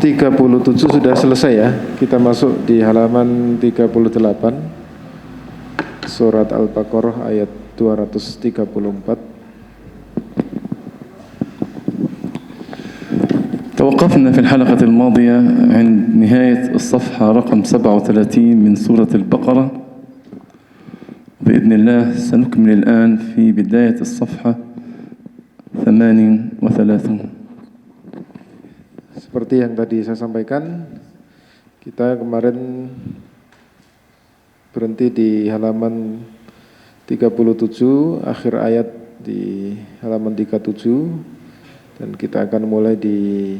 37 sudah selesai ya. Kita masuk di halaman 38 surat Al-Baqarah ayat 234. توقفنا في الحلقة الماضية عند نهاية الصفحة رقم 37 من سورة البقرة. بإذن الله سنكمل الآن في بداية الصفحة 38. Seperti yang tadi saya sampaikan, kita kemarin berhenti di halaman 37, akhir ayat di halaman 37. Dan kita akan mulai di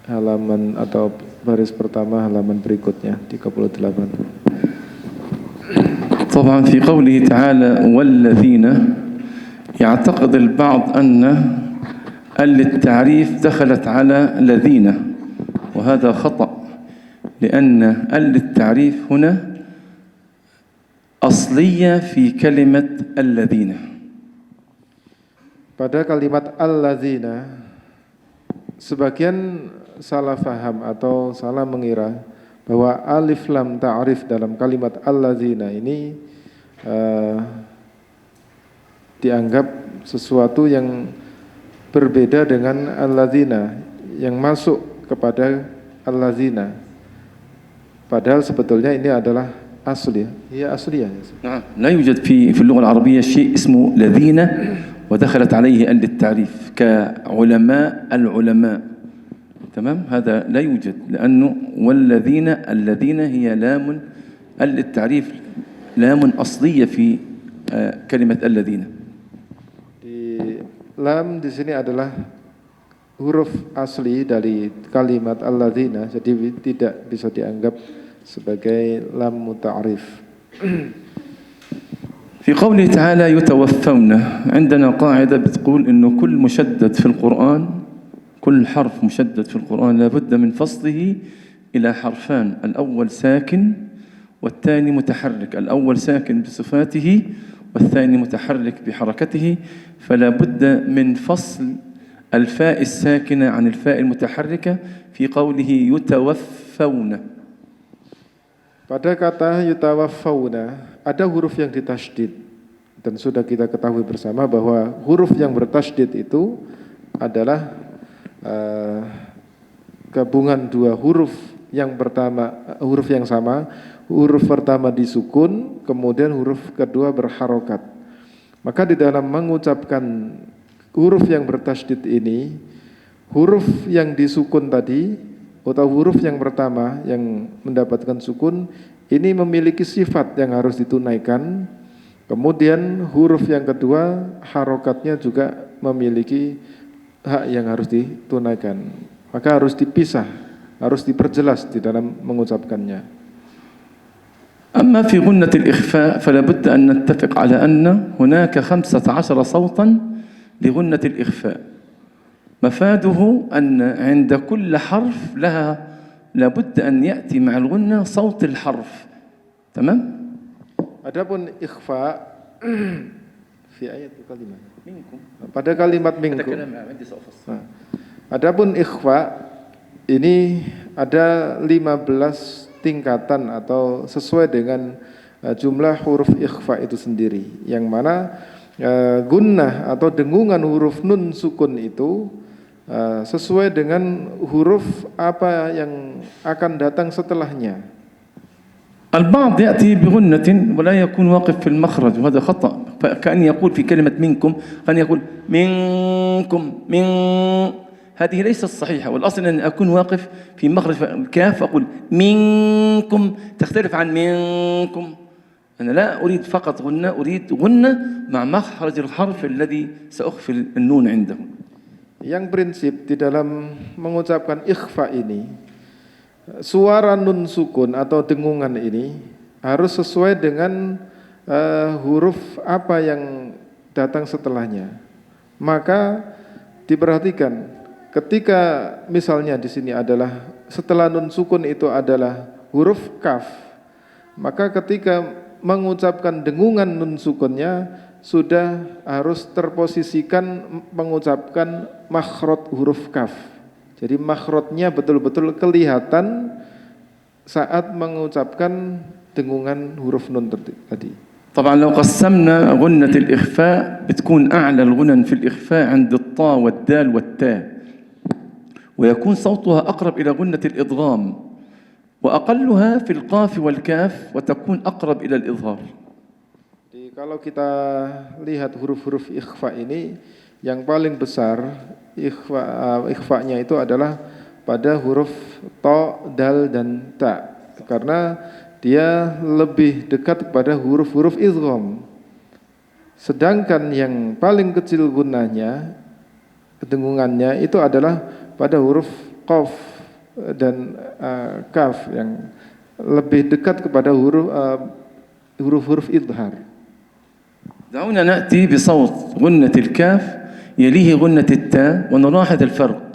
halaman atau baris pertama halaman berikutnya 38. طبعا في قوله تعالى والذين يعتقد البعض أن التعريف دخلت على الذين، وهذا خطأ، لأن التعريف هنا أصلية في كلمة الذين. Pada kalimat alladzina, sebagian salah faham atau salah mengira bahwa alif lam ta'rif dalam kalimat alladzina ini dianggap sesuatu yang berbeda dengan alladzina yang masuk kepada alladzina. Padahal sebetulnya ini adalah asli, ya asliyah. لا يوجد في اللغة العربية شيء اسمه الذين ودخلت عليه التعريف كعلماء العلماء، تمام؟ هذا لا يوجد، لأنه الذين هي لام التعريف، لام أصلية في كلمة الذين. Di lam di sini adalah huruf asli dari kalimat alladzina, jadi tidak bisa dianggap sebagai lam muta'arif. في قوله تعالى يتوفون، عندنا قاعدة بتقول إنه كل مشدد في القرآن، كل حرف مشدد في القرآن لابد من فصله إلى حرفان، الأول ساكن والثاني متحرك، الأول ساكن بصفاته والثاني متحرك بحركته، فلا بد من فصل الفاء الساكنة عن الفاء المتحركة في قوله يتوفون. Pada kata yutawaffawna ada huruf yang ditasydid, dan sudah kita ketahui bersama bahwa huruf yang bertasydid itu adalah gabungan dua huruf yang pertama, huruf yang sama, huruf pertama disukun, kemudian huruf kedua berharokat. Maka di dalam mengucapkan huruf yang bertasydid ini, huruf yang disukun tadi atau huruf yang pertama yang mendapatkan sukun ini memiliki sifat yang harus ditunaikan. Kemudian huruf yang kedua harokatnya juga memiliki hak yang harus ditunaikan. Maka harus dipisah, harus diperjelas di dalam mengucapkannya. أما في غنة الإخفاء فلا بد أن نتفق على أن هناك 15 صوتا لغنة الإخفاء. مفاده أن عند كل حرف لها لابد أن يأتي مع الغنة صوت الحرف، تمام؟ Adapun ikhfa fi ayat kalimat minkum, pada kalimat minkum. Adapun ikhfa ini ada 15 tingkatan atau sesuai dengan jumlah huruf ikhfa itu sendiri, yang mana gunnah atau dengungan huruf nun sukun itu sesuai dengan huruf apa yang akan datang setelahnya. البعض يأتي بغنة ولا يكون واقف في المخرج، وهذا خطأ. فكأن يقول في كلمة منكم كأن يقول منكم من، هذه ليست صحيحة، والأصل أن أكون واقف في مخرج الكاف أقول منكم، تختلف عن منكم. أنا لا أريد فقط غنة، أريد غنة مع مخرج الحرف الذي سأخفي النون عنده. Yang prinsip di dalam mengucapkan ikhfa ini, suara nun sukun atau dengungan ini harus sesuai dengan huruf apa yang datang setelahnya. Maka diperhatikan ketika misalnya di sini adalah setelah nun sukun itu adalah huruf kaf, maka ketika mengucapkan dengungan nun sukunnya sudah harus terposisikan mengucapkan makhraj huruf kaf. Jadi makhrajnya betul-betul kelihatan saat mengucapkan dengungan huruf nun tadi. طبعا لو قسمنا غنة الإخفاء بتكون أعلى الغنن في الإخفاء عند الطاء والدال والتاء، ويكون صوتها أقرب إلى غنة الإدغام، وأقلها في القاف والكاف وتكون أقرب إلى الإظهار. Jadi kalau kita lihat huruf-huruf ikhfa ini, yang paling besar ikhfa-nya itu adalah pada huruf ta, dal dan ta, karena dia lebih dekat kepada huruf-huruf idgham. Sedangkan yang paling kecil gunanya, dengungannya itu adalah pada huruf qaf dan kaf yang lebih dekat kepada huruf-huruf idhar. دعونا نأتي بصوت غنة الكاف يليه غنة التاء ونلاحظ الفرق.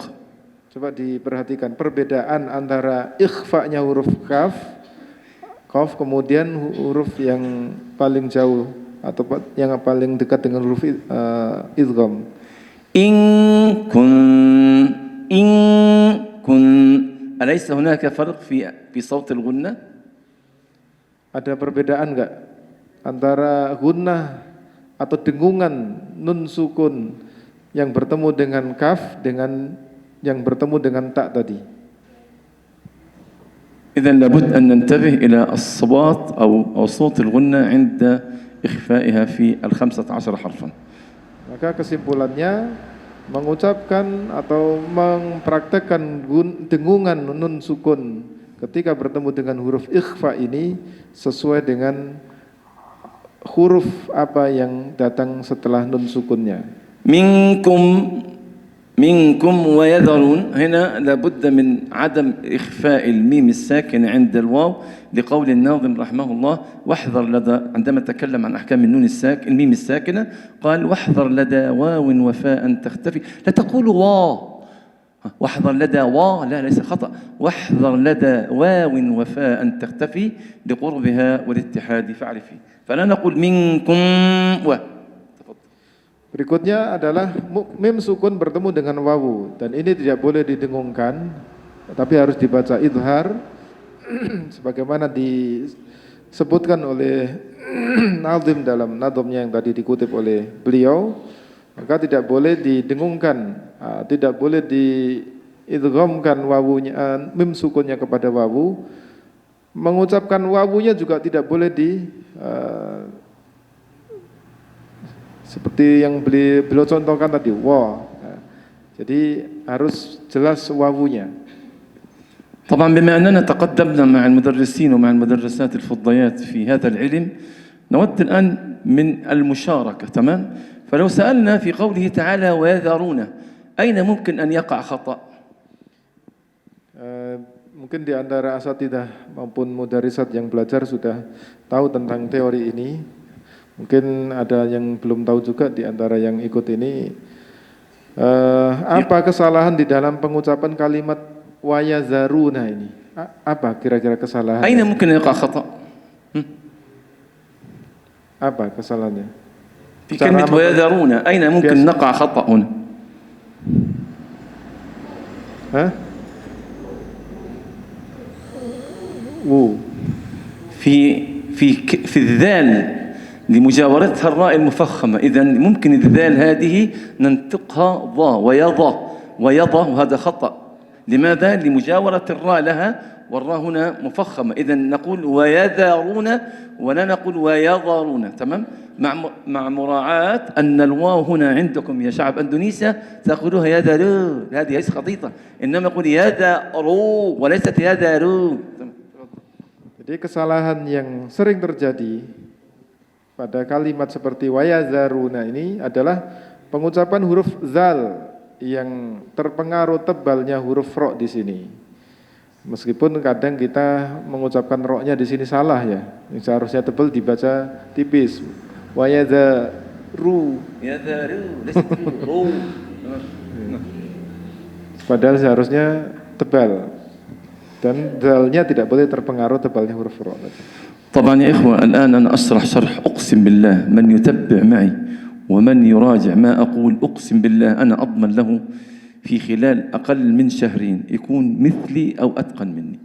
Coba diperhatikan perbedaan antara ikhfa-nya huruf qaf kemudian huruf yang paling jauh atau yang paling dekat dengan huruf idgham. إن كن أليس هناك فرق في صوت الغنة؟ Ada perbedaan enggak antara gunnah atau dengungan nun sukun yang bertemu dengan kaf dengan yang bertemu dengan tak tadi? إذن لابد أن ننتبه إلى الصوات أو صوت الغنة عند إخفائها في 15 حرفا. Maka kesimpulannya, mengucapkan atau mempraktekkan dengungan nun sukun ketika bertemu dengan huruf ikhfa ini sesuai dengan huruf apa yang datang setelah nun sukunnya. منكم ويذرون، هنا لابد من عدم إخفاء الميم الساكن عند الواو لقول الناظم رحمه الله واحذر لدى، عندما تكلم عن أحكام النون الميم الساكنة قال واحذر لدى واو وفاء تختفي، لا تقول وا، واحذر لدى وا، لا ليس خطأ، واحذر لدى واو وفاء تختفي لقربها والاتحاد فاعرفي، فلا نقول منكم و. Berikutnya adalah mim sukun bertemu dengan wawu, dan ini tidak boleh didengungkan, tapi harus dibaca idhar sebagaimana disebutkan oleh Nazim dalam nadhomnya yang tadi dikutip oleh beliau. Maka tidak boleh didengungkan, tidak boleh diidghamkan wawunya, mim sukunnya kepada wawu. Mengucapkan wawunya juga tidak boleh seperti yang beliau contohkan tadi, wa. Jadi harus jelas wawunya. طبعا بما أننا تقدمنا مع المدرسين ومع المدرسات الفضيات في هذا العلم، نود الآن من المشاركة، تمام؟ فلو سألنا في قوله تعالى ويذرون، أين ممكن أن يقع خطأ؟ Mungkin di antara asatidzah maupun mudarisat yang belajar sudah tahu tentang teori ini. Mungkin ada yang belum tahu juga di antara yang ikut ini. Apa kesalahan di dalam pengucapan kalimat wayazaruna ini? Apa kira-kira kesalahan? أين ممكن يقع خطأ؟ Apa kesalahannya? في كلمة ويذرون أين ممكن نقع خطأ هنا؟ في الذال لمجاورتها الراء المفخمة، إذن ممكن الذال هذه ننطقها ضا ويضا وهذا خطأ. لماذا؟ لمجاورة الراء لها، والراء هنا مفخمة، إذن نقول ويذرون ولا نقول ويضرون، تمام؟ مع مراعاة أن الواو هنا عندكم يا شعب أندونيسيا تقولوها يذرو، هذه ليست خطيطة، إنما يقول يذرو وليست يذرو. Jadi kesalahan yang sering terjadi pada kalimat seperti wayazaruna ini adalah pengucapan huruf zal yang terpengaruh tebalnya huruf ro di sini. Meskipun kadang kita mengucapkan ro-nya di sini salah ya, yang seharusnya tebal dibaca tipis. Wayazaru. Padahal seharusnya tebal. Dan dalnya tidak boleh terpengaruh tebalnya huruf ro. طبعا يا إخوة الآن أنا أشرح شرح أقسم بالله من يتبع معي ومن يراجع ما أقول أقسم بالله أنا أضمن له في خلال أقل من شهرين يكون مثلي أو أتقن مني،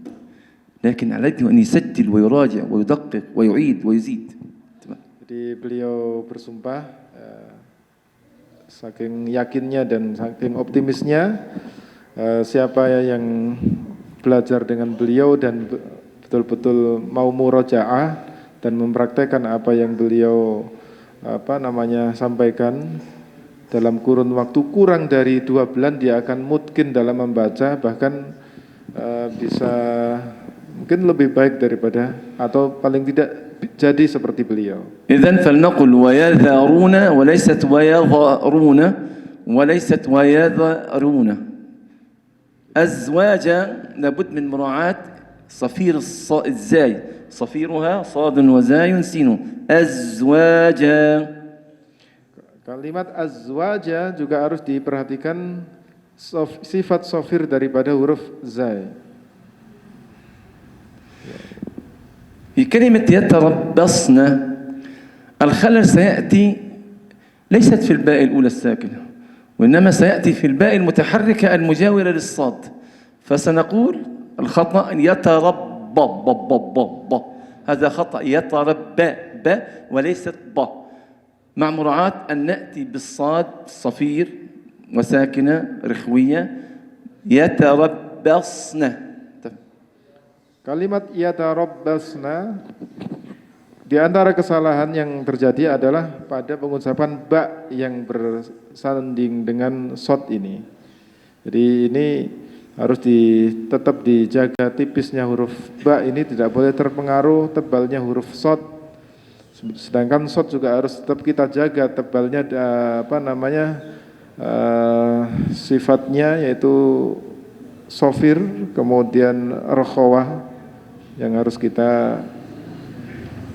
لكن عليه أن يسجل ويراجع ويدقق ويعيد ويزيد. Jadi beliau bersumpah saking yakinnya dan saking optimisnya, siapa yang belajar dengan beliau dan betul-betul mau murojaah dan mempraktekkan apa yang beliau sampaikan dalam kurun waktu kurang dari 2 bulan, dia akan mungkin dalam membaca, bahkan bisa mungkin lebih baik daripada atau paling tidak jadi seperti beliau. إذن فلنقل ويذرون وليست ويظهرون وليست ويذرون. أزواجا لابد من مراعاة صفير الزاي، صفيرها صاد وزاي سين. أزواجا. Kalimat azwaja juga harus diperhatikan sifat sofir daripada huruf zai. في كلمة يتربصن الخلل سيأتي ليست في الباء الأولى الساكنة، وإنما سيأتي في الباء المتحركة المجاورة للصاد، فسنقول الخطأ يتربب، هذا خطأ يتربى ب وليست ب، مع مراعاة أن نأتي بالصاد صفير وساكنة رخوية يتربصن. Kalimat yatarabbasna, di antara kesalahan yang terjadi adalah pada pengucapan ba yang bersanding dengan sod ini. Jadi ini harus tetap dijaga tipisnya huruf ba ini, tidak boleh terpengaruh tebalnya huruf sod. Sedangkan sod juga harus tetap kita jaga tebalnya sifatnya, yaitu sofir, kemudian rokhawah yang harus kita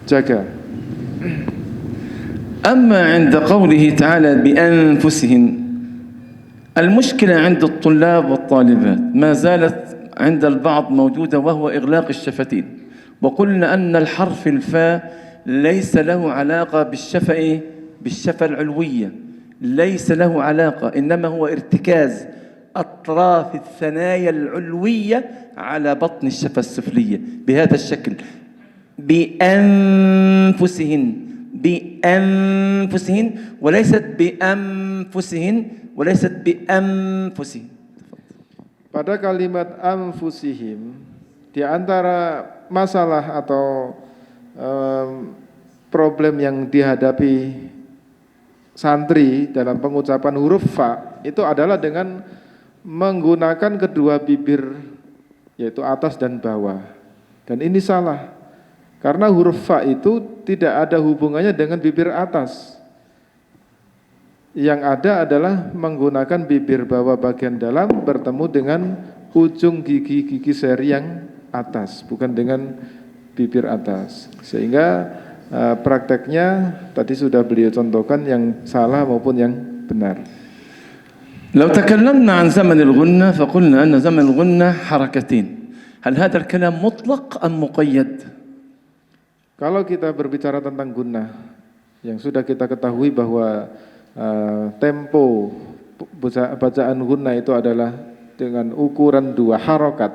jaga. أما عند قوله تعالى بأنفسهن، المشكلة عند الطلاب والطالبات ما زالت عند البعض موجودة، وهو إغلاق الشفتين. وقلنا أن الحرف الفاء ليس له علاقة بالشفة العلوية، ليس له علاقة، إنما هو ارتكاز أطراف الثنايا العلوية على بطن الشفة السفلية بهذا الشكل. بأنفسهن، بأنفسهن وليست بأنفسهن، وليست بأنفسهن. Pada kalimat anfusihim, di antara masalah atau problem yang dihadapi santri dalam pengucapan huruf fa itu adalah dengan menggunakan kedua bibir, yaitu atas dan bawah. Dan ini salah, karena huruf fa itu tidak ada hubungannya dengan bibir atas. Yang ada adalah menggunakan bibir bawah bagian dalam bertemu dengan ujung gigi seri yang atas, bukan dengan bibir atas. Sehingga prakteknya tadi sudah beliau contohkan yang salah maupun yang benar. لو تكلمنا عن زمن الغنة فقلنا أن زمن الغنة حركتين، هل هذا الكلام مطلق أم مقيد؟ Kalau kita berbicara tentang gunnah, yang sudah kita ketahui bahwa tempo bacaan gunnah itu adalah dengan ukuran 2 harokat.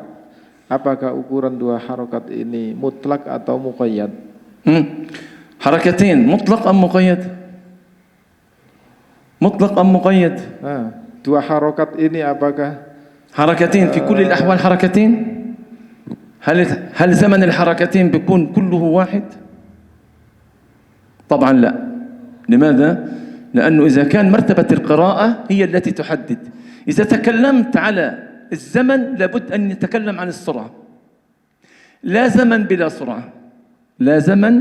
Apakah ukuran 2 harokat ini mutlak atau muqayyad? حركتين مطلق أم مقيد؟ مطلق أم مقيد؟ 2 harokat ini apakah حركتين في كل الأحوال حركتين؟ هل زمن الحركتين بيكون كله واحد؟ طبعا لا. لماذا؟ لأنه إذا كان مرتبة القراءة هي التي تحدد. إذا تكلمت على الزمن لابد أن نتكلم عن السرعة. لا زمن بلا سرعة، لا زمن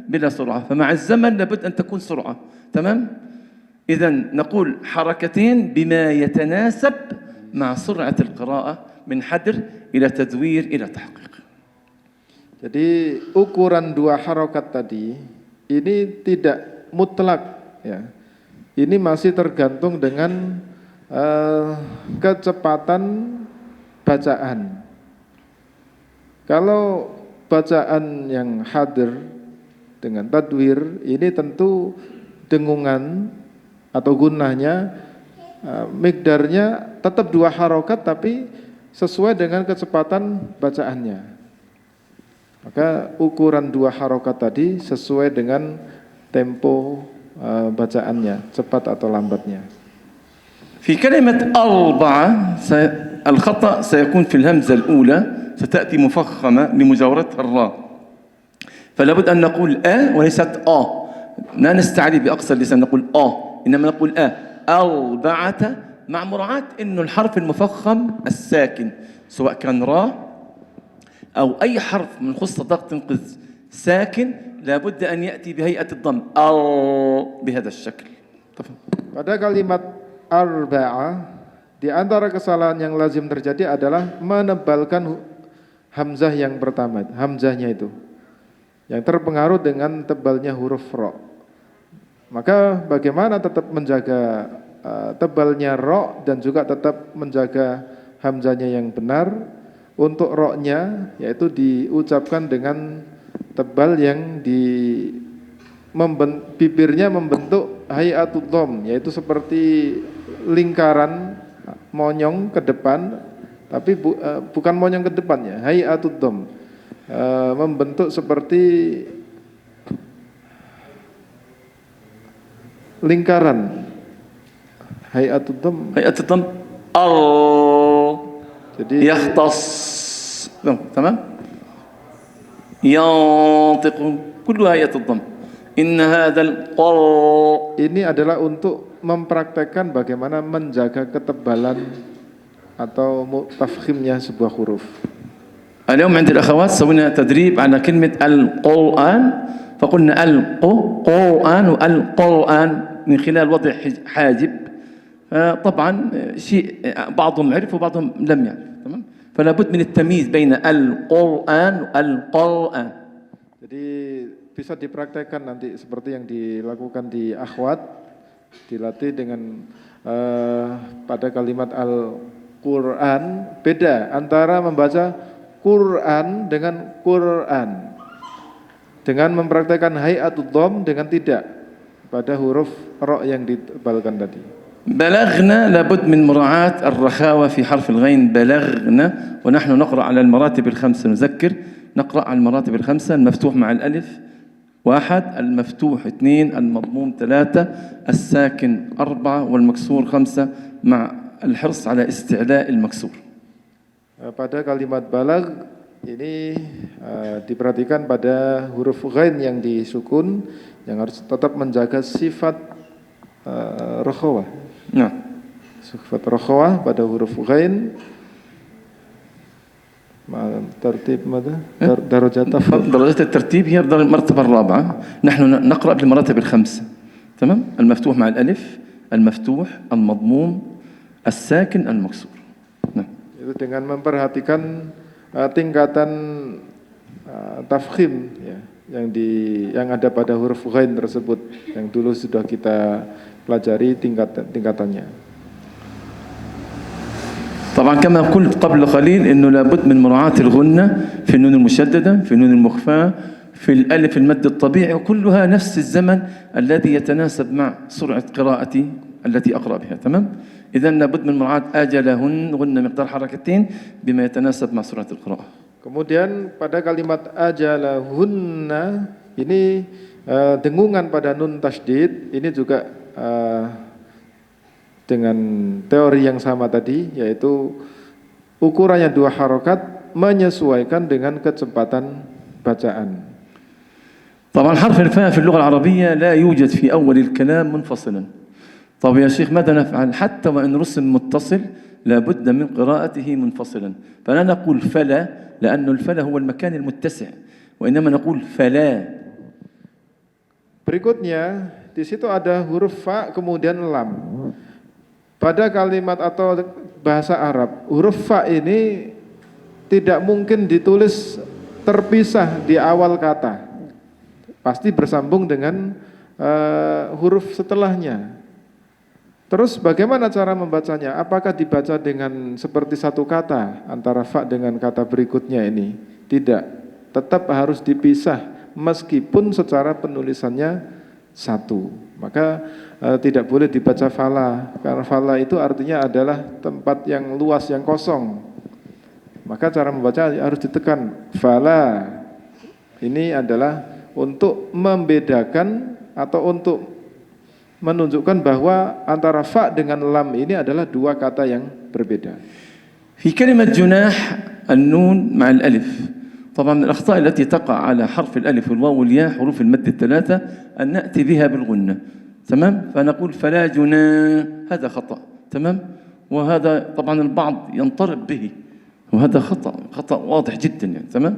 بلا سرعة، فمع الزمن لابد أن تكون سرعة. تمام؟ إذن نقول حركتين بما يتناسب مع سرعة القراءة من حدر إلى تدوير إلى تحقيق. Jadi ukuran 2 harokat tadi ini tidak mutlak, ya. Ini masih tergantung dengan kecepatan bacaan. Kalau bacaan yang hadir dengan tadwir ini tentu dengungan atau gunnahnya Miqdarnya tetap 2 harokat tapi sesuai dengan kecepatan bacaannya. Maka ukuran 2 harokat tadi sesuai dengan tempo bacaannya, cepat atau lambatnya. في كلمة أربعة الخطأ سيكون في الهمزة الأولى ستأتي مفخمة لمجاورتها الراء فلا بد أن نقول وليست لا نستعلي بأقصى اللسان نقول إنما نقول أربعة مع مراعاة إنه الحرف المفخم الساكن سواء كان راء أو أي حرف من خصة ضغط تنقذ ساكن لا بد أن يأتي بهيئة الضم بهذا الشكل. Pada kalimat arba'ah, di antara kesalahan yang lazim terjadi adalah menebalkan hamzah yang pertama, hamzahnya itu yang terpengaruh dengan tebalnya huruf ro. Maka bagaimana tetap menjaga tebalnya ro dan juga tetap menjaga hamzahnya yang benar? Untuk ro-nya yaitu diucapkan dengan tebal yang bibirnya membentuk hayatul dhom, yaitu seperti lingkaran monyong ke depan, tapi bukan monyong ke depan ya, hayatul dhom, membentuk seperti lingkaran. Hayatul dhom. Jadi يختص تمام ينطق كل هيئة الضم إن هذا ini adalah untuk mempraktekkan bagaimana menjaga ketebalan atau tafkhimnya sebuah huruf. اليوم عند الأخوات سوينا تدريب على كلمة القرآن فقلنا القرآن والقرآن من خلال وضع حاجب طبعا شيء بعضهم عرف وبعضهم لم يعرف تمام فلا بد من التمييز بين القرآن والقرآن. Jadi bisa dipraktekkan nanti seperti yang dilakukan di akhwat, dilatih dengan pada kalimat al-Quran, beda antara membaca Quran dengan Quran, dengan mempraktekkan hayatul dhom dengan tidak pada huruf ro yang ditebalkan tadi. بلغنا لابد من مراعاة الرخاوة في حرف الغين بلغنا ونحن نقرأ على المراتب الخمسة نذكر نقرأ على المراتب الخمسة المفتوح مع الألف 1 المفتوح 2 المضموم 3 الساكن 4 والمكسور 5 مع الحرص على استعلاء المكسور. Pada kalimat balag ini diperhatikan pada huruf ghain yang disukun yang harus tetap menjaga sifat rokhawah. Nah, sifat rokhawah pada huruf ghain. ترتيب ماذا؟ درجات الترتيب هي المرتبة الرابعة. نحن نقرأ بالمراتب الخمسة. تمام؟ المفتوح مع الألف، المفتوح، المضموم، الساكن، المكسور. Nah. Itu dengan memperhatikan tingkatan tafkhim ya, yang ada pada huruf ghain tersebut yang dulu sudah kita pelajari tingkatannya. طبعا كما قلت قبل قليل انه لابد من مراعاة الغنة في النون المشددة، في النون المخفاة، في الالف المد الطبيعي، وكلها نفس الزمن الذي يتناسب مع سرعة قراءتي التي اقرأ بها. تمام؟ اذا لابد من مراعاة اجلهن غنة مقدار حركتين بما يتناسب مع سرعة القراءة. Kemudian pada kalimat ajalahunna ini dengungan pada nun tasydid ini juga dengan teori yang sama tadi, yaitu ukurannya 2 harokat menyesuaikan dengan kecepatan bacaan. طبعا حرف الفاء في اللغة العربية لا يوجد في أول الكلام منفصلا. طب يا شيخ ماذا نفعل؟ حتى وإن رسم متصل لابد من قراءته منفصلا. فلا نقول فلا لأن الفلا هو المكان المتسع وإنما نقول فلا. Berikutnya di situ ada huruf fa kemudian lam. Pada kalimat atau bahasa Arab, huruf fa ini tidak mungkin ditulis terpisah di awal kata. Pasti bersambung dengan huruf setelahnya. Terus bagaimana cara membacanya? Apakah dibaca dengan seperti satu kata antara fa dengan kata berikutnya ini? Tidak. Tetap harus dipisah meskipun secara penulisannya satu. Maka tidak boleh dibaca fala, karena fala itu artinya adalah tempat yang luas, yang kosong. Maka cara membaca harus ditekan fala. Ini adalah untuk membedakan atau untuk menunjukkan bahwa antara fa dengan lam ini adalah dua kata yang berbeda. في كلمة جناح النون مع الألف طبعا من الأخطاء التي تقع على حرف الألف والواو والياء حروف المد الثلاثة أن نأتي بها بالغنة تمام فنقول فلا جناح هذا خطأ تمام وهذا طبعا البعض ينطرب به وهذا خطأ واضح جدا يعني تمام.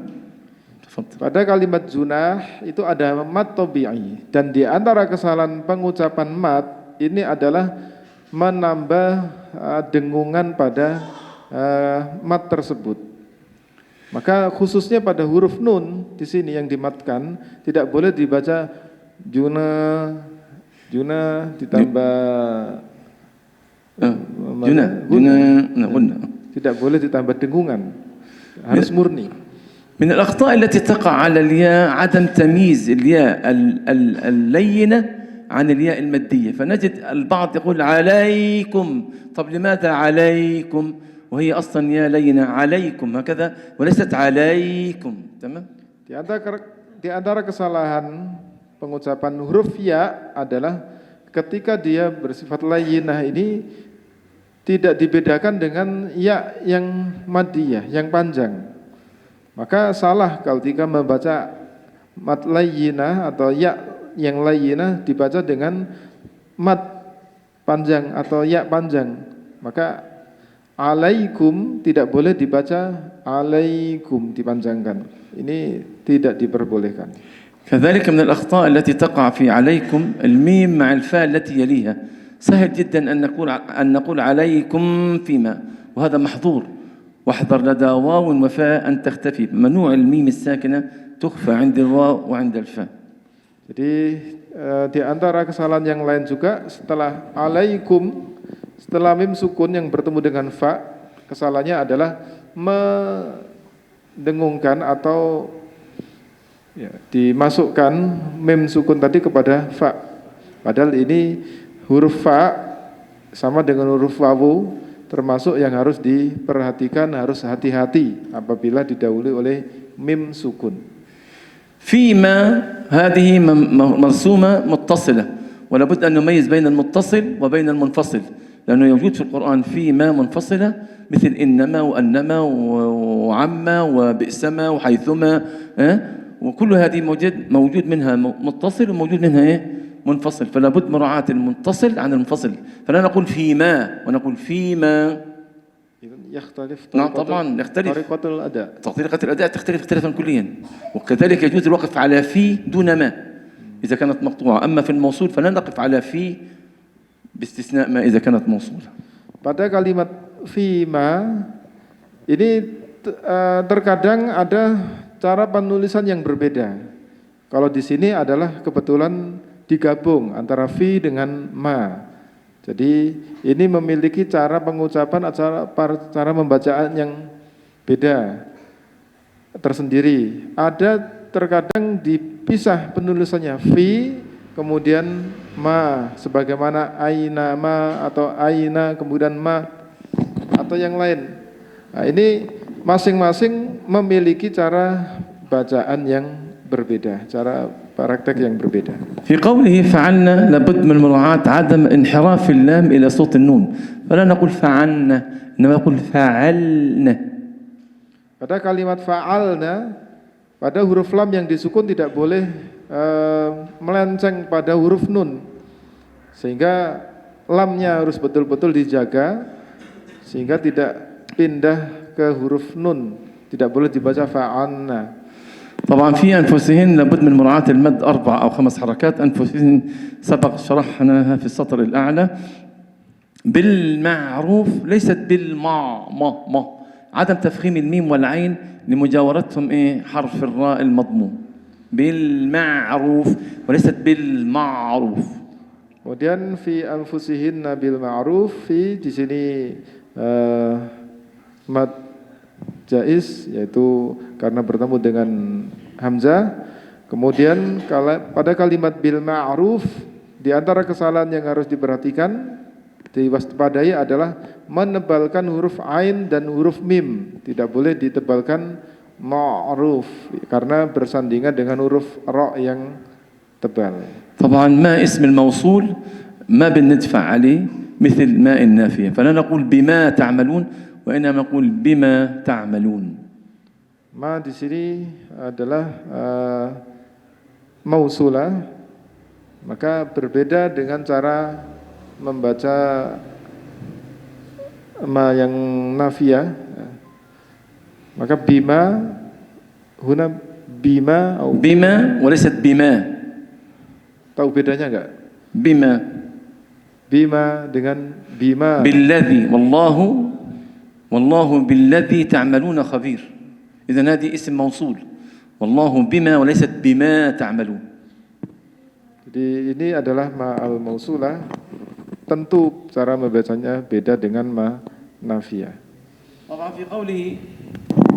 Pada kalimat junah itu ada mad tabi'i, dan di antara kesalahan pengucapan mad ini adalah menambah dengungan pada mad tersebut. Maka khususnya pada huruf nun di sini yang dimatkan tidak boleh dibaca junah ditambah tidak boleh ditambah dengungan, harus murni. من الأخطاء التي تقع على الياء عدم تمييز الياء اللينة عن الياء المادية فنجد البعض يقول عليكم طب لماذا عليكم وهي أصلا ياء لينة عليكم هكذا وليست عليكم تمام. Di antara kesalahan pengucapan huruf ya adalah ketika dia bersifat layyinah ini tidak dibedakan dengan ya yang madiyah, yang panjang. Maka salah kalau jika membaca mad layyinah atau ya yang layyinah dibaca dengan mad panjang atau ya panjang. Maka alaikum tidak boleh dibaca alaikum dipanjangkan. Ini tidak diperbolehkan. كذلك من الأخطاء التي تقع في عليكم الميم مع الفاء التي يليها سهل جدا أن نقول عليكم فيما وهذا محظور واحذر لدى واو وفاء أن تختفي ممنوع الميم الساكنة تخفى عند الواو وعند الفاء. Jadi di antara kesalahan yang lain juga setelah alaikum setelah mim sukun yang bertemu dengan fa kesalahannya adalah mendengungkan atau ya, dimasukkan mim sukun tadi kepada fa. Padahal ini huruf fa sama dengan huruf wawu termasuk yang harus diperhatikan, harus hati-hati apabila didahului oleh mim sukun. فيما هذه مرسومة متصلة ولا بد أن نميز بين المتصل وبين المنفصل لأنه يوجد في القرآن فيما منفصلة مثل إنما وأنما وعما وبئسما وحيثما وكل هذه موجود منها متصل وموجود منها منفصل فلا بد مراعاة المتصل عن المنفصل فلا نقول فيما ونقول فيما يختلف. نعم طبعا يختلف طريقة الأداء تختلف اختلافا كليا وكذلك يجوز الوقف على في دون ما إذا كانت مقطوعة أما في الموصول فلا نقف على في باستثناء ما إذا كانت موصولة. Pada kalimat fima ini terkadang ada cara penulisan yang berbeda. Kalau di sini adalah kebetulan digabung antara fi dengan ma. Jadi ini memiliki cara pengucapan, cara pembacaan yang beda tersendiri. Ada terkadang dipisah penulisannya fi kemudian ma sebagaimana aina ma atau aina kemudian ma atau yang lain. Nah, ini masing-masing memiliki cara bacaan yang berbeda, cara praktek yang berbeda. في قوله فعلنا لابد من مراعاة عدم انحراف اللام إلى صوت النون فلا نقول فعلنا إنما نقول فعلنا. Pada kalimat fa'alna pada huruf lam yang disukun tidak boleh melenceng pada huruf nun sehingga lamnya harus betul-betul dijaga sehingga tidak pindah ke huruf nun, tidak boleh dibaca fa'alna. طبعا في أنفسهن لابد من مراعاة المد 4 أو 5 حركات أنفسهن سبق شرحناها في السطر الأعلى بالمعروف ليست بالما ما عدم تفخيم الميم والعين لمجاورتهم حرف الراء المضموم بالمعروف وليست بالمعروف. Kemudian fi anfusihinna bil ma'ruf fi di sini mad jaiz yaitu karena bertemu dengan hamzah. Kemudian pada kalimat bil ma'ruf, di antara kesalahan yang harus diperhatikan, diwaspadai adalah menebalkan huruf ain dan huruf mim. Tidak boleh ditebalkan ma'ruf karena bersandingan dengan huruf ra yang tebal. طبعا ما اسم الموصول ما بندفع عليه مثل ما النافية، فلا نقول بما تعملون وإنما نقول بما تعملون. Ma di sini adalah mausulah, maka berbeda dengan cara membaca ma yang nafiyah. Maka bima huna bima atau بما وليست بما. tahu bedanya enggak? بما Bima dengan bima. بالذي والله بالذي تعملون خبير. إذا هذه اسم موصول، والله بما وليست بما تعملون. Jadi ini adalah ma al mausulah. Tentu cara membacanya beda dengan ma nafiyah. طبعا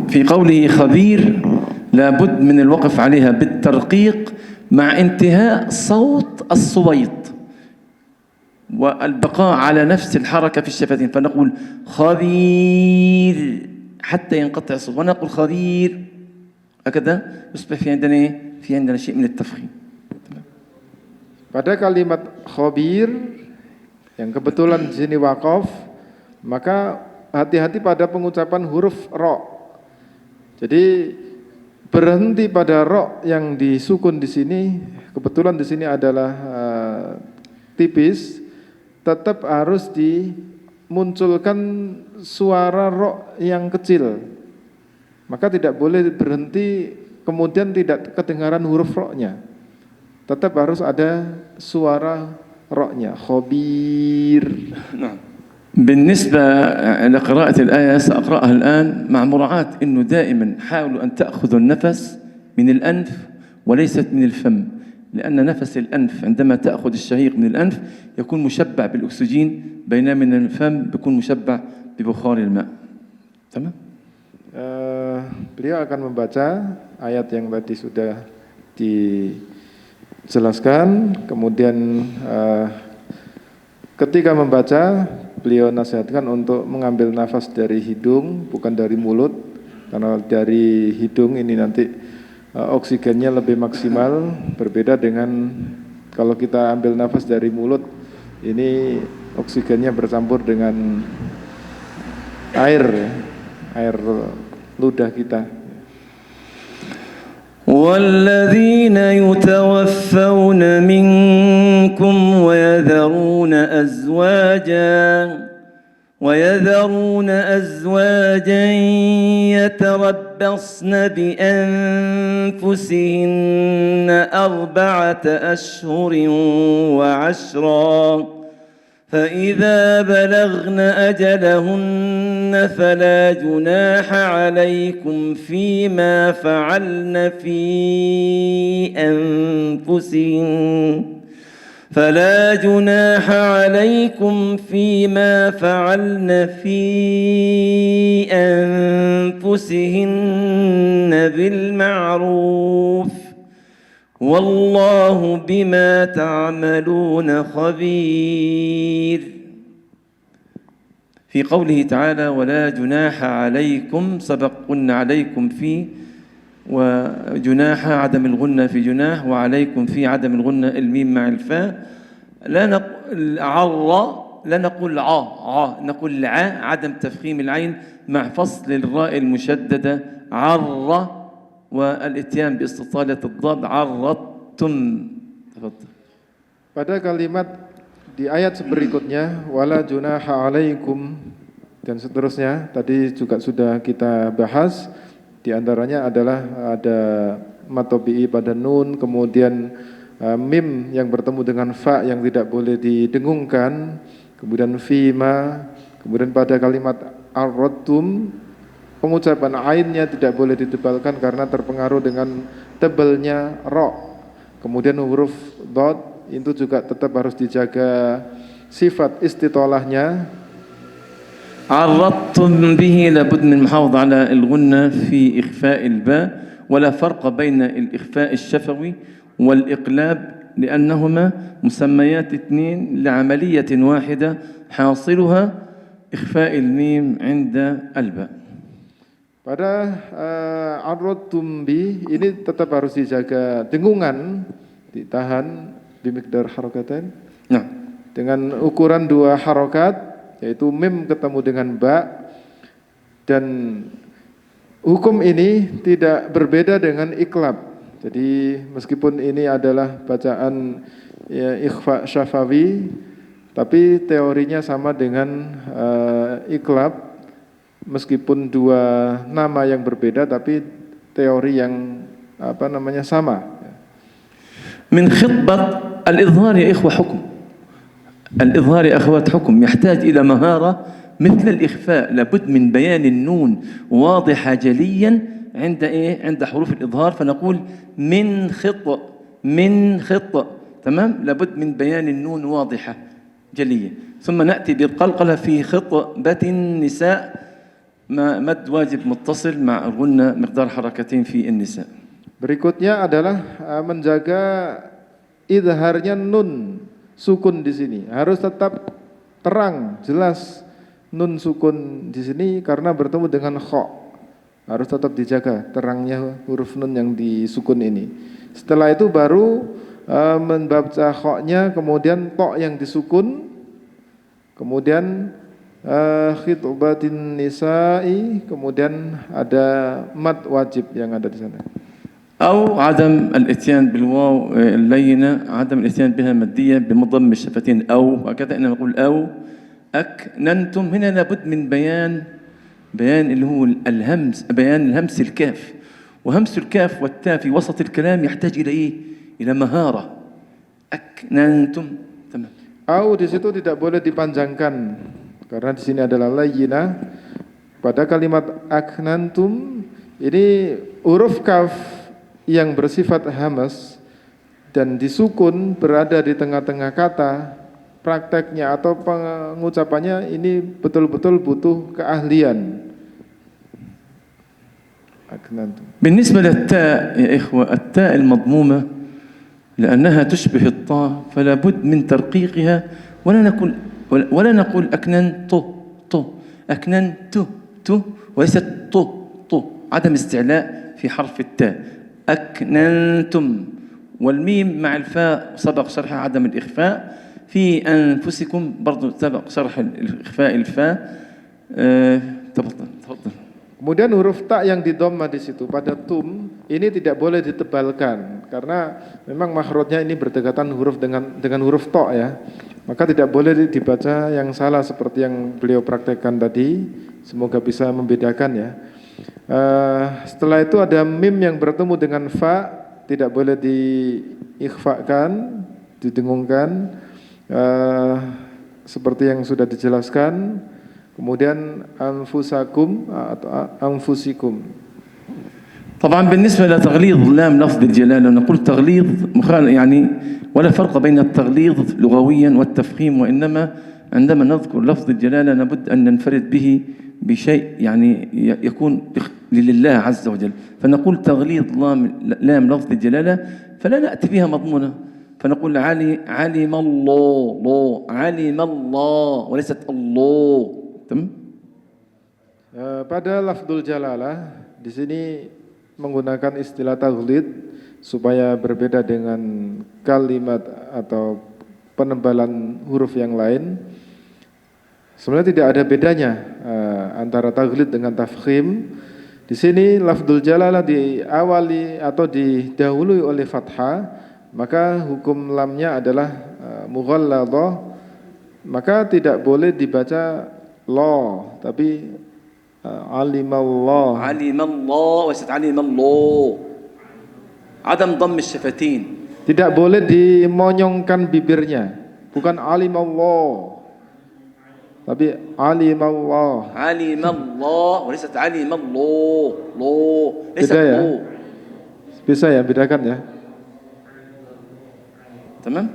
في قوله خبير لابد من الوقف عليها بالترقيق مع انتهاء صوت الصويت والبقاء على نفس الحركة في الشفتين، فنقول خبير حتى ينقطع الصوت ونقول خبير، هكذا يصبح في عندنا شيء من التفخيم. Pada kalimat khabir yang kebetulan di sini waqaf, maka hati-hati pada pengucapan huruf ra. Jadi berhenti pada ra yang disukun di sini, kebetulan di sini adalah tipis, tetap harus dimunculkan suara ra yang kecil. Maka tidak boleh berhenti kemudian tidak kedengaran huruf ra-nya. Tetap harus ada suara ra-nya. Khabir. بالنسبة لقراءة الآية سأقرأها الآن مع مراعاة أنه دائما حاولوا أن تأخذوا النفس من الأنف وليست من الفم، لأن نفس الأنف عندما تأخذ الشهيق من الأنف يكون مشبع بالأكسجين، بينما من الفم يكون مشبع ببخار الماء. تمام؟ Beliau akan membaca ayat yang tadi sudah dijelaskan, kemudian ketika membaca beliau nasihatkan untuk mengambil nafas dari hidung bukan dari mulut, karena dari hidung ini nanti oksigennya lebih maksimal, berbeda dengan kalau kita ambil nafas dari mulut, ini oksigennya bercampur dengan air ludah kita. والذين يتوفون منكم ويذرون أزواجا يتربصن بأنفسهن 4 أشهر و10، فإذا بلغن أجلهن فلا جناح عليكم فيما فعلن في أنفسهن بالمعروف، والله بما تعملون خبير. في قوله تعالى ولا جناح عليكم، سبق قلنا عليكم في، وجناح عدم الغنة في جناح، وعليكم في عدم الغنة الميم مع الفاء. لا نقول لا نقول نقول عدم تفخيم العين مع فصل الراء المشددة عر، والاتيان باستطالة الضاد عرضتم. تفضل. Pada kalimat di ayat berikutnya wala junaha alaikum dan seterusnya tadi juga sudah kita bahas, di antaranya adalah ada matobi'i pada nun, kemudian mim yang bertemu dengan fa yang tidak boleh didengungkan, kemudian fima, kemudian pada kalimat arradtum pengucapan ainnya tidak boleh ditebalkan karena terpengaruh dengan tebalnya ra. Kemudian huruf dad itu juga tetap harus dijaga sifat istitolahnya. عرضتم به لابد من المحافظة على الغنة في إخفاء الباء ولا فرق بين الإخفاء الشفوي والإقلاب لأنهما مسميات اثنين لعملية واحدة حاصلها إخفاء الميم عند الباء. Pada arrod tumbi ini tetap harus dijaga dengungan, ditahan bimikdar harokatain. Nah, dengan ukuran 2 harokat, yaitu mim ketemu dengan ba, dan hukum ini tidak berbeda dengan iklab. Jadi meskipun ini adalah bacaan ya, ikhfa syafawi, tapi teorinya sama dengan iklab. Meskipun 2 nama yang berbeda, tapi teori yang sama. من خطبة الإظهار يا إخوة حكم. الإظهار يا أخوات حكم يحتاج إلى مهارة مثل الإخفاء. لابد من بيان النون واضحة جليا عند حروف الإظهار، فنقول من خط تمام. لابد من بيان النون واضحة جلية، ثم نأتي بالقلقلة في خطبة النساء مد واجب متصل مع غنة مقدار حركتين في النساء. Berikutnya adalah menjaga idharnya nun sukun di sini. Harus tetap terang, jelas nun sukun di sini karena bertemu dengan kha. Harus tetap dijaga terangnya huruf nun yang disukun ini. Setelah itu baru membaca kha-nya, kemudian ta yang disukun, kemudian khitbatin nisa'i, kemudian ada mad wajib yang ada di sana. أو عدم الإتيان بالواو اللينة، عدم الإتيان بها مادية بمضم الشفتين أو هكذا. إنما نقول أو أكننتم. هنا لابد من بيان اللي هو الهمس، بيان الهمس الكاف، وهمس الكاف والتاء في وسط الكلام يحتاج إلى إيه؟ إلى مهارة. أكننتم تمام. أو di situ tidak boleh dipanjangkan karena di sini adalah layyinah. Pada kalimat aknantum ini huruf kaf yang bersifat hamas dan disukun berada di tengah-tengah kata. Prakteknya atau pengucapannya ini betul-betul butuh keahlian. aknantum. بالنسبة للتاء يا إخوة، التاء المضمومة لأنها تشبه الطاء فلا بد من ترقيقها، ولا نقول أكننت أكننت وليست عدم استعلاء في حرف التاء. أكننتم، والميم مع الفاء سبق شرح عدم الإخفاء. في أنفسكم برضو سبق شرح الإخفاء الفاء. تفضل. Kemudian huruf ta yang didhamma di situ pada tum ini tidak boleh ditebalkan karena memang makhrajnya ini berdekatan huruf dengan huruf ta ya. Maka tidak boleh dibaca yang salah seperti yang beliau praktekkan tadi. Semoga bisa membedakan ya. Setelah itu ada mim yang bertemu dengan fa, tidak boleh diikhfakan, didengungkan, seperti yang sudah dijelaskan. Kemudian anfusakum atau anfusikum. طبعا بالنسبة لتغليظ لام لفظ الجلالة نقول تغليظ يعني ولا فرق بين التغليظ لغويا والتفخيم، وإنما عندما نذكر لفظ الجلالة لابد أن ننفرد به بشيء يعني يكون لله عز وجل، فنقول تغليظ لام لفظ الجلالة فلا نأتي بها مضمونة، فنقول علم الله علم الله وليست الله. تمام. Pada lafdzul jalalah di sini menggunakan istilah taghlid supaya berbeda dengan kalimat atau penebalan huruf yang lain. Sebenarnya tidak ada bedanya antara taghlid dengan tafkhim. Di sini lafdzul jalalah diawali atau didahului oleh fathah, maka hukum lamnya adalah mughalladhah, maka tidak boleh dibaca la, tapi alimallah. Alimallah wasit alimallah. Adam dhamm asy-syafatin. Tidak boleh dimonyongkan bibirnya. Bukan alimallah, tapi alimallah. Alimallah walaysa alimallah. Lo. Beda ya? Bisa ya bedakan ya? Tamam?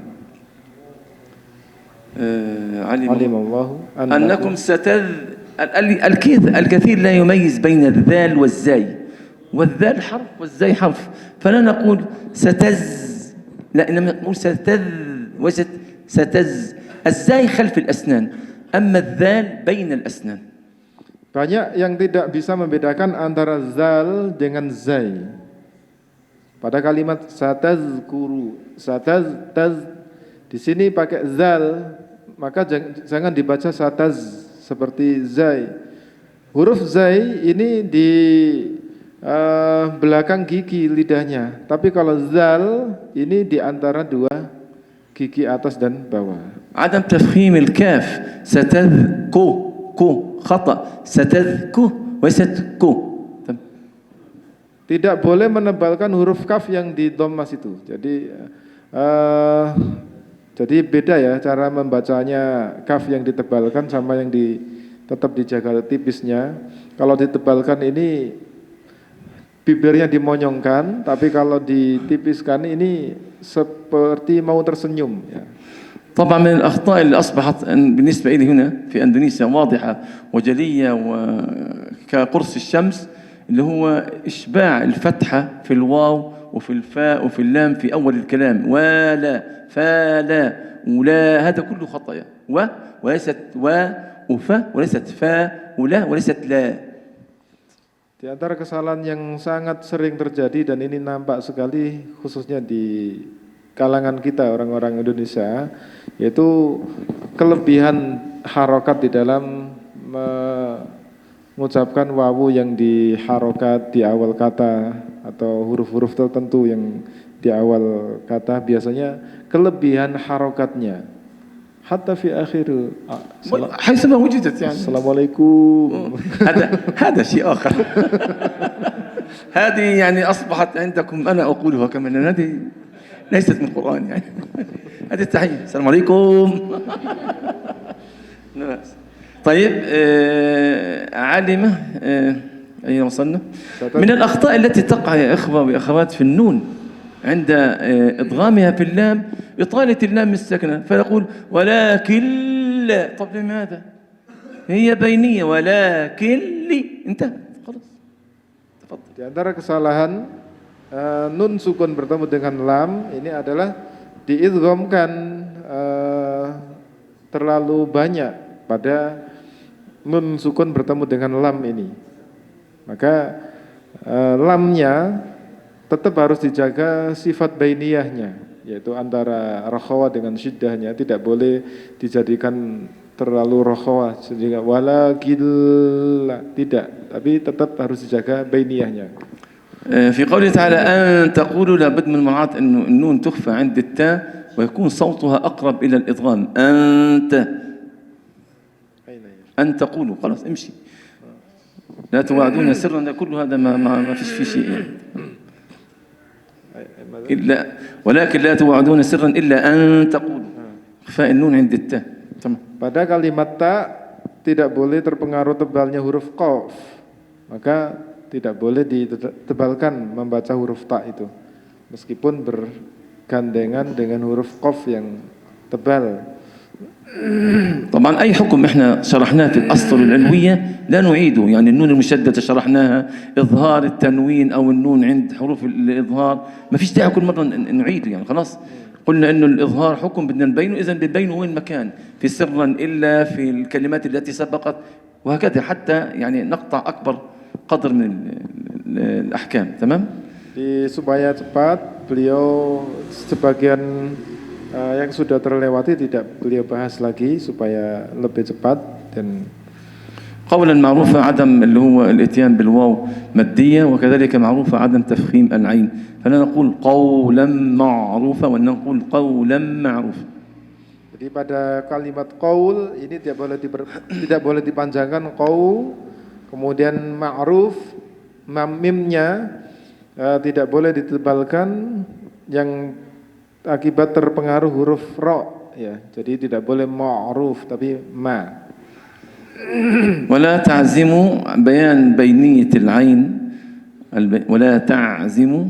Alimallah أنكم الكثير لا يميز بين الذال والزاي، والذال حرف والزاي حرف، فلا نقول ستز، لا إنما نقول ستذ ستز. الزاي خلف الأسنان، أما الذال بين الأسنان. Banyak yang tidak bisa membedakan antara zal dengan zai. Pada kalimat satazkuru, taz di sini pakai zal, maka jangan dibaca sataz seperti zai. Huruf zai ini di belakang gigi lidahnya, tapi kalau zal ini di antara dua gigi atas dan bawah. عدم تفخيم الكاف، ستذكو كو خطأ، ستذكو وستكو. Tidak boleh menebalkan huruf kaf yang di dhammas itu. Jadi beda ya cara membacanya, kaf yang ditebalkan sama yang tetap dijaga tipisnya. Kalau ditebalkan ini bibirnya dimonyongkan, tapi kalau ditipiskan ini seperti mau tersenyum ya. طبعا من الأخطاء اللي أصبحت بالنسبة لي هنا في أندونيسيا واضحة وجلية وكقرص الشمس، اللي هو إشباع الفتحة في الواو وفي الفاء وفي اللام في أول الكلام، ولا فلا ولا، هذا كله خطأ. وليست وفا، وليست فا ولا، وليست لا. Di antara kesalahan yang sangat sering terjadi dan ini nampak sekali khususnya di kalangan kita orang-orang Indonesia, yaitu kelebihan harokat di dalam mengucapkan wawu yang di harokat di awal kata atau huruf-huruf tertentu yang di awal kata, biasanya kelebihan harokatnya hatta fi akhir حيثما وجدت يعني. Assalamualaikum. هذا شيء آخر. هذه يعني أصبحت عندكم، أنا أقولها كمان، هذه ليست من القرآن يعني. هذه التحية، السلام عليكم. طيب علمة، أين وصلنا؟ من الأخطاء التي تقع يا إخوة وأخوات في النون عند إدغامها في اللام إطالة اللام الساكنة، فيقول ولكن لا. طب لماذا؟ هي بينية، ولكن لي، انتهى خلاص. تفضل. Di antara kesalahan nun sukun bertemu dengan lam ini adalah diidghamkan terlalu banyak pada nun sukun bertemu dengan lam ini. Maka lamnya tetap harus dijaga sifat bainiyahnya, yaitu antara rakhawa dengan syiddahnya, tidak boleh dijadikan terlalu rakhawa sehingga walakilla, tidak, tapi tetap harus dijaga bainiyahnya. في قوله تعالى أن تقولوا لابد من مراعاة أن النون تخفى عند التاء ويكون صوتها أقرب إلى الإدغام. أن تقولوا، خلاص امشي، لا توعدون سرا، كل هذا ما فيش فيه شيء يعني. إلا ولكن لا توعدون سرا إلا أن تقولوا، إخفاء النون عند التاء. Pada kalimat ta tidak boleh terpengaruh tebalnya huruf qaf, maka tidak boleh ditebalkan membaca huruf ta itu, meskipun bergandengan dengan huruf qaf yang tebal. طبعا أي حكم إحنا شرحناه في الأسطر العلوية لا نعيده، يعني النون المشددة شرحناها، إظهار التنوين أو النون عند حروف الإظهار ما فيش داعي كل مرة نعيده، يعني خلاص قلنا إنه الإظهار حكم بدنا نبينه، إذا بنبينه وين مكان، في سرا إلا في الكلمات التي سبقت، وهكذا حتى يعني نقطع أكبر قدر من الأحكام. تمام؟ Supaya cepat, beliau sebagian yang sudah terlewati tidak beliau bahas lagi supaya lebih cepat. Dan قولا معروفة عدم اللي هو الاتيان بالواو مادية، وكذلك معروفة عدم تفخيم العين، فلا نقول قولا معروفة ونقول قولا معروفة. Jadi pada kalimat qaul ini tidak boleh dipanjangkan qaul, kemudian ma'ruf mimnya tidak boleh ditebalkan yang akibat terpengaruh huruf ra ya. Jadi tidak boleh ma'ruf tapi ma. ولا تعزموا بيان بينية العين، ولا تعزموا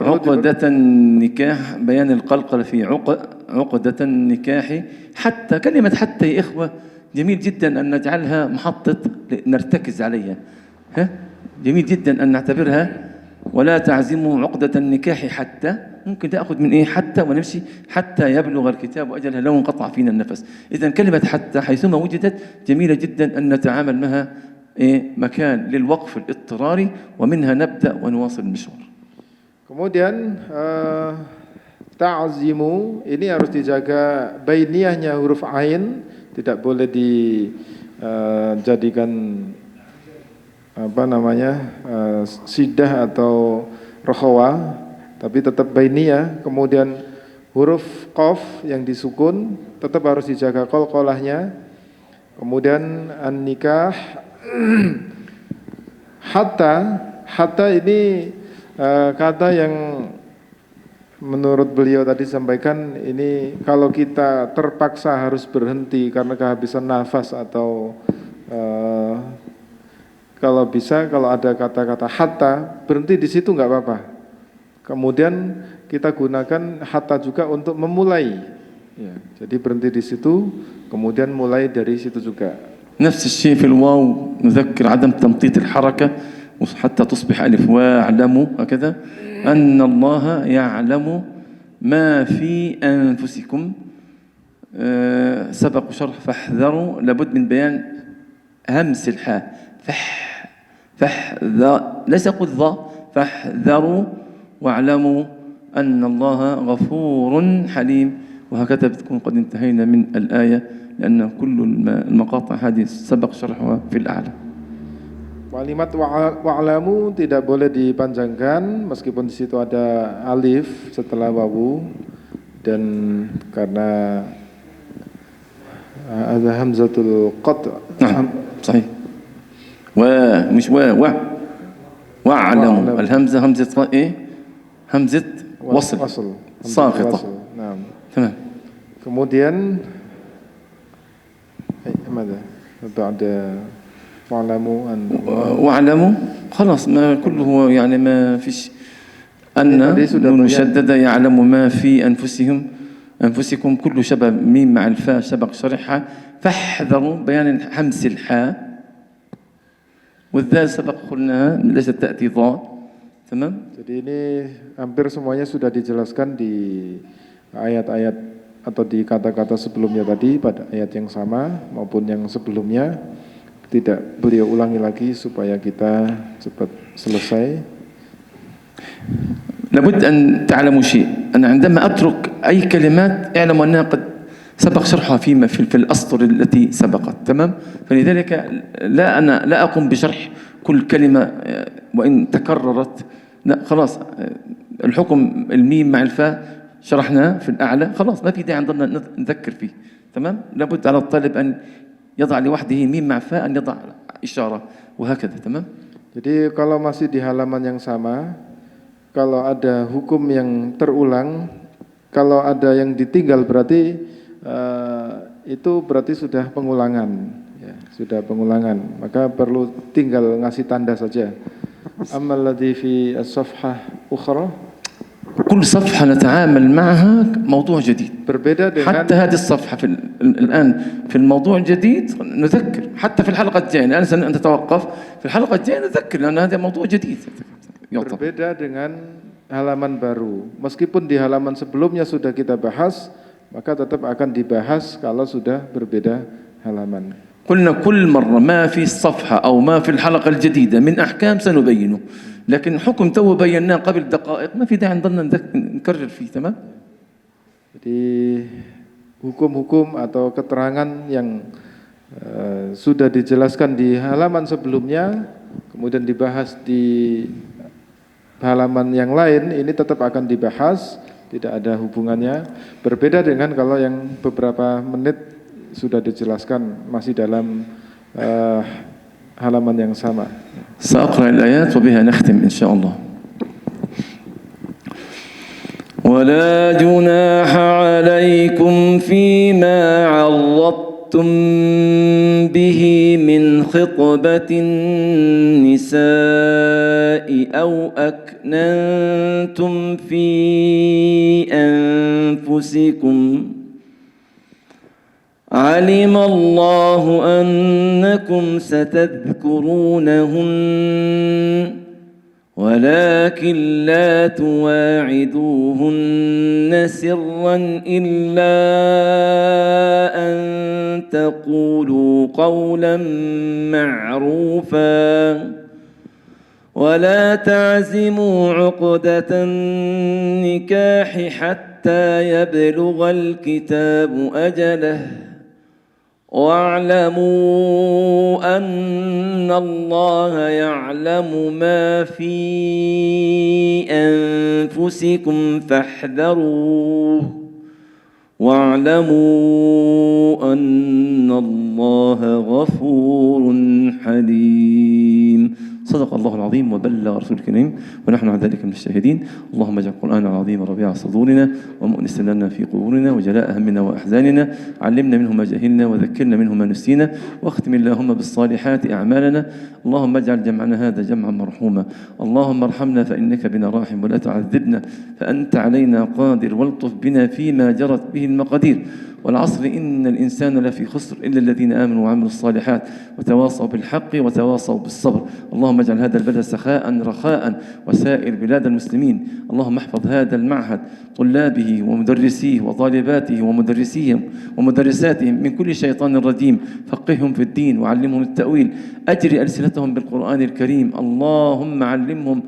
عقدة النكاح، بيان القلقلة في عقدة النكاح. حتى كلمة حتى يا إخوة جميل جدا أن نجعلها محطة نرتكز عليها. ها جميل جدا أن نعتبرها ولا تعزموا عقدة النكاح حتى، ممكن تأخذ من إيه حتى ونمشي حتى يبلغ الكتاب أجله لو انقطع فينا النفس. إذا كلمة حتى حيثما وجدت جميلة جدا أن نتعامل معها مكان للوقف الاضطراري ومنها نبدأ ونواصل المشوار. Kemudian ta'zimu ini harus dijaga bainiyahnya huruf ain, tidak boleh dijadikan sidah atau rokhawah, tapi tetap bainiyah. Kemudian huruf qaf yang disukun tetap harus dijaga qalqalahnya. Kemudian an-nikah hatta ini kata yang menurut beliau tadi sampaikan, ini kalau kita terpaksa harus berhenti karena kehabisan nafas atau kalau bisa, kalau ada kata-kata hatta, berhenti di situ nggak apa-apa. Kemudian kita gunakan hatta juga untuk memulai. Ya, jadi berhenti di situ, kemudian mulai dari situ juga. نفس الشيء في الواو نذكر عدم تمطيط الحركة حتى تصبح ألف واعلموا هكذا أن الله يعلم ما في أنفسكم سبق شرح فاحذروا لابد من بيان همس الحاء ليس قل ظا فاحذروا واعلموا أن الله غفور حليم. وهكذا بتكون قد انتهينا من الآية لأن كل المقاطع هذه سبق شرحها في الأعلى. Kalimat wa'lamu tidak boleh dipanjangkan meskipun di situ ada alif setelah wawu, dan karena ada hamzatul qat'. صحيح. ومش wa'lamu الهمزة همزة ايه؟ همزة وصل ساقطة. تمام. Kemudian ماذا بعد واعلموا خلاص ما كله يعني ما فيش أن المشددة يعلم ما في أنفسكم كل شبه ميم مع الفاء سبق شرحها. فاحذروا بيان همس الحاء والذال سبق قلناها ليست تأتي ضاء. تمام. Jadi ini hampir semuanya sudah dijelaskan di ayat-ayat atau di kata-kata sebelumnya tadi, pada ayat yang sama maupun yang sebelumnya. Tidak beliau ulangi lagi supaya kita cepat selesai. لابد أن تعلموا شيء، أنا عندما أترك أي كلمات اعلموا أنها قد سبق شرحها في الأسطر التي سبقت. تمام. فلذلك لا أقوم بشرح كل كلمة وإن تكررت، لا خلاص الحكم الميم مع الفاء شرحناه في الأعلى، خلاص ما في داعي نضلنا نذكر فيه. تمام. لابد على الطالب أن يضع لوحده ميم مع فاء أن يضع إشارة وهكذا. تمام. Jadi kalau masih di halaman yang sama, kalau ada hukum yang terulang, kalau ada yang ditinggal berarti itu berarti sudah pengulangan, ya, sudah pengulangan. Maka perlu tinggal ngasih tanda saja. Ammal ladzi fi as-safhah ukhra, كل صفحة نتعامل معها موضوع جديد. berbeda dengan حتى هذه الصفحة الآن في الموضوع الجديد نذكر، حتى في الحلقة الجاية الآن سنتوقف في الحلقة الجاية نذكر لأن هذا موضوع جديد. berbeda dengan halaman baru. Meskipun di halaman sebelumnya sudah kita bahas, maka tetap akan dibahas kalau sudah berbeda halaman. قلنا كل مرة ما في الصفحة أو ما في الحلقة الجديدة من أحكام سنبينه، لكن حكم تو بيناه قبل دقائق ما في داعي نضلنا نكرر فيه. تمام. Jadi hukum-hukum atau keterangan yang sudah dijelaskan di halaman sebelumnya kemudian dibahas di halaman yang lain, ini tetap akan dibahas, tidak ada hubungannya. Berbeda dengan kalau yang beberapa menit sudah dijelaskan masih dalam halaman yang sama. سأقرأ الآيات وبها نختم إن شاء الله. ولا جناح عليكم فيما عرضتم به من خطبة النساء أو أكننتم في أنفسكم علم الله أنكم ستذكرونهن ولكن لا تواعدوهن سرا إلا أن تقولوا قولا معروفا ولا تعزموا عقدة النكاح حتى يبلغ الكتاب أجله واعلموا أن الله يعلم ما في أنفسكم فاحذروه واعلموا أن الله غفور حليم. صدق الله العظيم وبلغ رسول الكريم ونحن على ذلك من الشاهدين. اللهم اجعل القرآن العظيم ربيع صدورنا ومؤنسا لنا في قبورنا وجلاء همنا وأحزاننا. علمنا منه ما جهلنا وذكرنا منه ما نسينا واختم اللهم بالصالحات أعمالنا. اللهم اجعل جمعنا هذا جمعا مرحوما. اللهم ارحمنا فإنك بنا راحم ولا تعذبنا فأنت علينا قادر والطف بنا فيما جرت به المقادير. والعصر إن الإنسان لفي خسر إلا الذين آمنوا وعملوا الصالحات وتواصوا بالحق وتواصوا بالصبر. اللهم اجعل هذا البلد سخاء رخاء وسائر بلاد المسلمين. اللهم احفظ هذا المعهد طلابه ومدرسيه وطالباته ومدرسيهم ومدرساتهم من كل شيطان رجيم. فقههم في الدين وعلمهم التأويل. أجري ألسنتهم بالقرآن الكريم. اللهم علمهم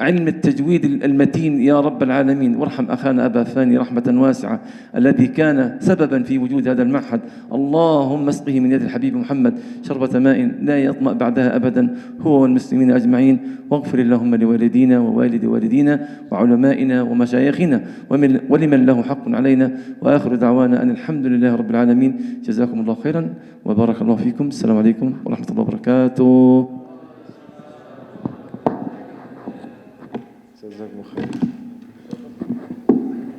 علم التجويد المتين يا رب العالمين. وارحم أخانا أبا فاني رحمة واسعة الذي كان سببا في وجود هذا المعهد. اللهم اسقه من يد الحبيب محمد شربة ماء لا يطمأ بعدها أبدا هو والمسلمين أجمعين. واغفر اللهم لوالدينا ووالد والدينا وعلمائنا ومشايخنا ولمن له حق علينا. وآخر دعوانا أن الحمد لله رب العالمين. جزاكم الله خيرا وبارك الله فيكم. السلام عليكم ورحمة الله وبركاته. جزاكم خير.